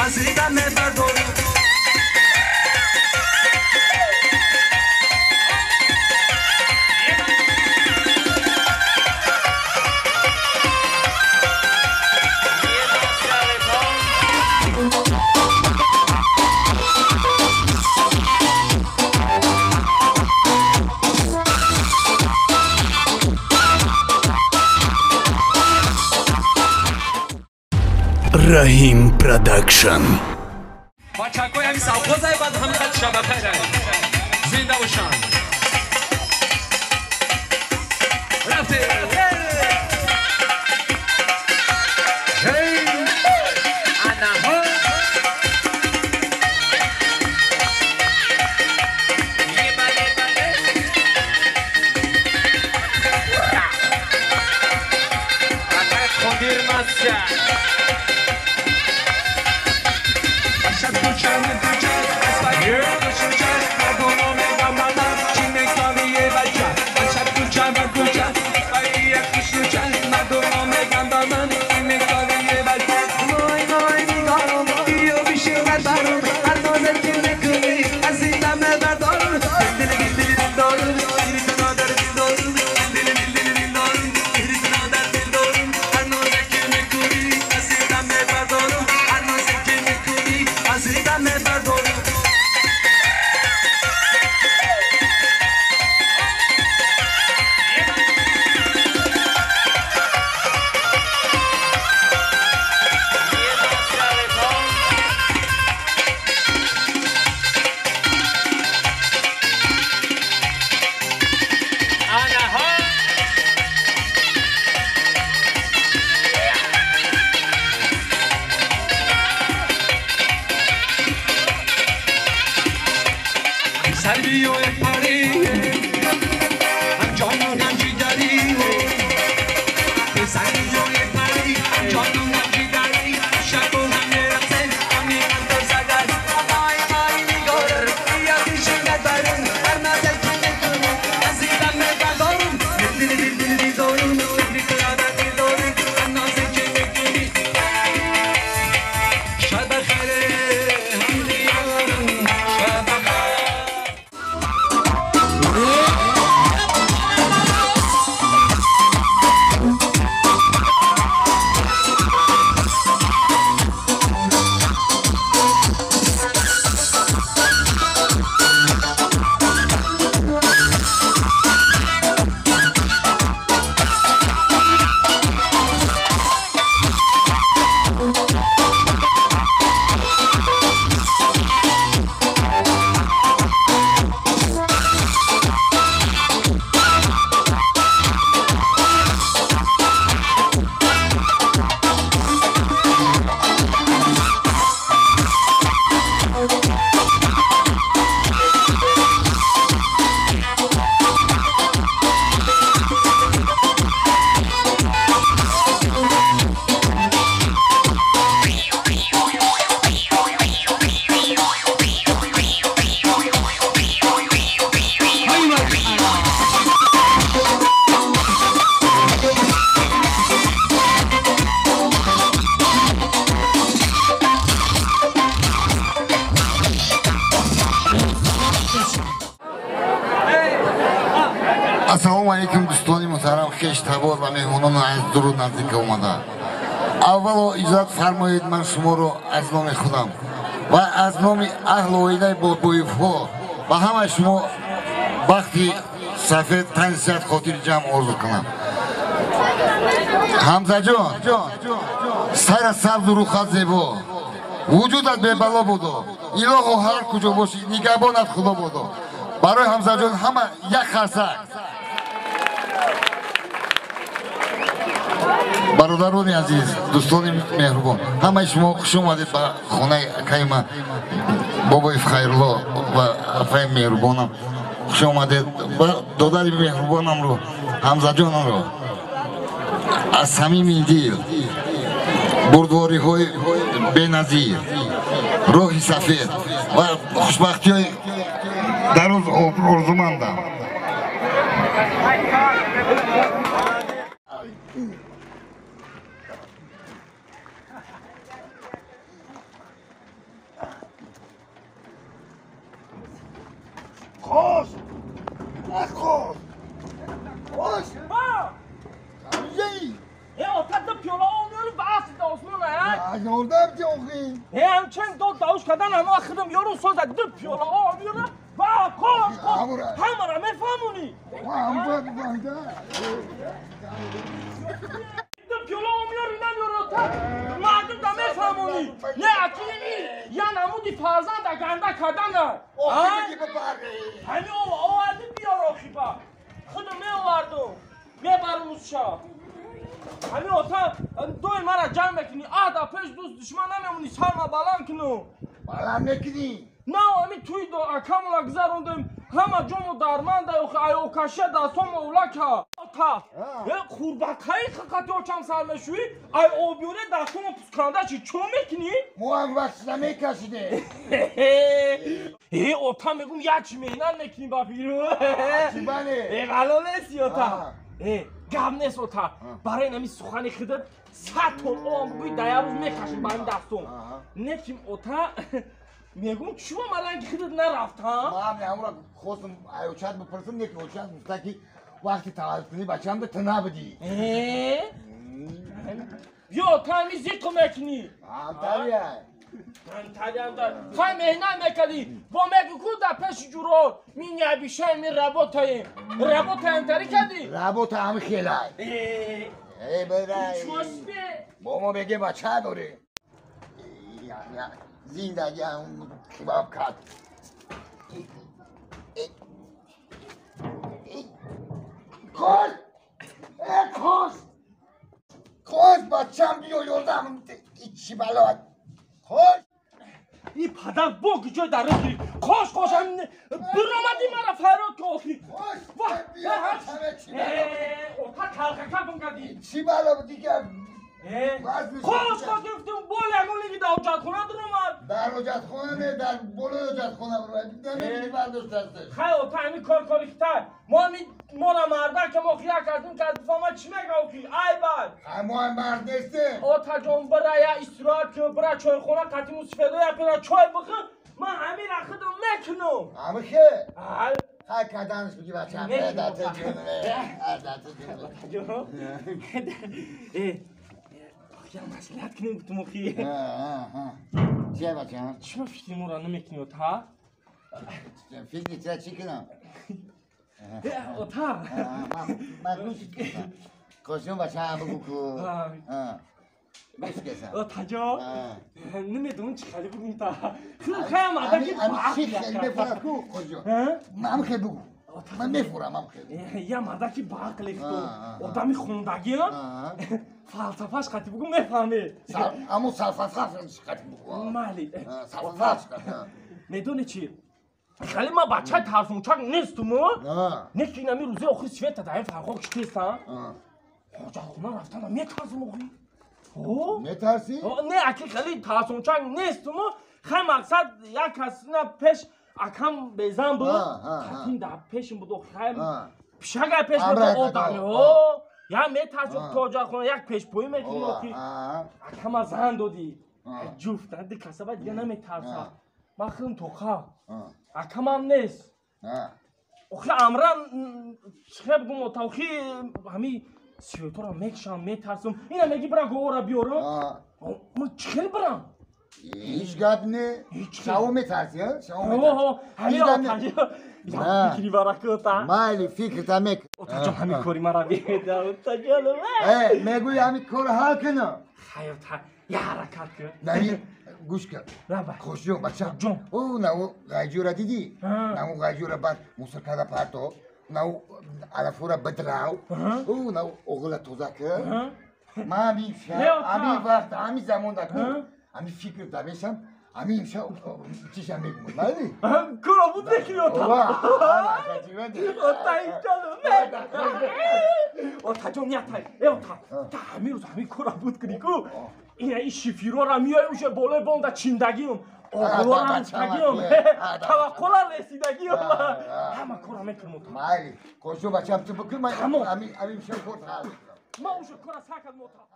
عزیزم بردار Rahim Production. بچه‌های همین سوخوزای بعد همین خط شبکه رای زنده باشن رفته Ассалому алейкум, дӯстони муҳтарам, хештабор ва меҳмонони аз дуруд наздик омада. Аввало иҷозат фармоед, ман шуморо аз номи худам ва аз номи аҳлу оилаи бобоевҳо ба ҳамаи шумо бахти сафед танисият хотири ҷамъ орзу кунам. Ҳамзаҷон, сайра сабзу рухат зебо, вуҷудат бебало будо, илоҳо ҳар куҷо бошӣ, нигабонат худо будо. Барои Ҳамзаҷон ҳама як харсак. бародарони азиз, дӯстони меҳрубон, ҳамаи шумо хуш омадед ба хонаи акаи ман бобоев Хайрулло ва апаи меҳрубонам. Хуш омадед ва додари меҳрубонамро, Ҳамзаҷонамро аз самими дил бурдвориҳои беназир, роҳи сафед ва хушбахтиҳои дароз орзумандам. از اوردم جوخی همچنین دو داوش کردن اما خودم یارو سوزه دو پیاله آب میاره و کاش همه را میفهمونی دو پیاله آب میاری نمیاره تا مردم را میفهمونی نه اکی یا نمودی فرزند گنده کردن همین آوردی بیار آخی با خودم میآوردم میبرم شا همین آتا دوی مرا جمع بکنی آدا پیش دوست دشمن نمیمونی سر ما بلند کنو بلند نکنی نه همین توی دو اکمولا گذروندیم همه جمع درمانده او کشه دستم اولا که آتا خوربکایی خقاتی او چم سر میشوی ای آبیونه دستم پسکنده چی چو میکنی؟ مو هم وقت نمیکشیده آتا میگم یک مینن میکنی با پیرو چی بله؟ غلا نیستی آتا گم نیست اوتا برای نمی سخنی خودت 100 تن آم بگوی در روز میکشیم با این دستم نکیم اوتا میگم چوب مرنگ خودت نرفت ها؟ ما هم همون را خواستم ایوچت بپرسم نیکی اوچت گفته که وقتی تولد کنی بچه هم به تنه بدی بیا اوتا همی زیقو میکنی همتری های همتری هم دار خواهی مهنه میکردی با میگو کود در پیش جورو می نبیشه می ربوت همتری کردی؟ ربوت هم خیلی های ای برای با ما بگه بچه داره زندگی هم کباب کرد خوش خوش بچم بیا یادم چی بلاد خوش این پدر بگو جای در رخی خوش هم برامدی مرا فراد که آخی خوش بیا همه چی بلاد اوتا کلخه کفم کردی چی بلاد دیگه خوش گفتم بول یکون لیگی در اوجت خونه در اومد در اوجت خونه نه در بلو اوجت خونه برو نمیدی برداشت هستش خیلی اوتا همی کار کتر ما را مرده که ما خیاه کردیم که از فاما چی میگه اوکی ای بد ما هم مرد نیستیم اوتا جون برای یا استراحت که برای چای خونه قطعی مصفیده یا پیرا چای بخون من همین را خودم میکنم همه که های خیلی کدنش بگی بچه هم عدت جونه یا مسئلت کنیم تو مخی چیه بچه هم؟ چما فکری مورا نمیکنی اوتا؟ فکری چی کنم؟ اوتا من گوش کسم کشون بچه هم بگو که گوش کسم اوتا جا نمیدونم چی خیلی بگیم تا خیلی ماده که چی خیلی بفرد کو کشون من خیلی بگو من میفورم هم خیلی یا مرده که باق لیختو آدمی خوندگی فلسفهش قطعی بگو میفهمه امو سلفلسفهش قطعی بگو مالی سلفلسفهش قطعی میدونی چی؟ خیلی ما بچه ترسونچک نیستم نکی نمی روزی آخری سویت تدایم فرقاق شکستم کجا خونه رفتن هم میترسم آخری میترسی؟ نه اکی خیلی ترسونچک نیستم خیلی مقصد یک کسی نه پیش اکم بیزن بود قطعیم در پیشم بود و خیلی پیشگه پیش بود آدمی یا میترسم کجا خونه یک پیش پوی میکنی آخی اکم از زن دادی جفت دی کسبه دیگه نمیترسم من خیلی توخه اکم هم نیست آخی امران چه بگم اتاقی همی سیوتو را میکشم میترسم اینه میگی برا گوه را بیارم من چخیل برم هیچ گپ نه شاو میترسی ها؟ شاو میترسی همی آتاجی یا فکری برا کتا مالی فکر تا میکن اتاجا همی کاری مرا بیده اتاجا لوه میگوی همی کار ها کنم خیلی یه حرکت کن نمی گوش کن خوشیو بچه او نو غیجورا دیدی نو غیجورا بعد موسیقی پرتو نو علفورا بدراو او نو اغلا توزاکه ما همی وقت همی زمان دکو همی فکر دمیشم همی امشا چیشم میگم مالی کرا بود نکنی اوتا اوتا اینجا اوتا جون یه اوتا همی روز همی کرا بود کنی که این شیفیرو را میای اوشه بالای بانده چیندگیم آقلا را رفتگیم توقع رسیدگیم همه کرا میکنم اوتا مالی خوشو بچه هم تو بکن من همی امشا کرد حال ما اوشه کرا ساکت موتا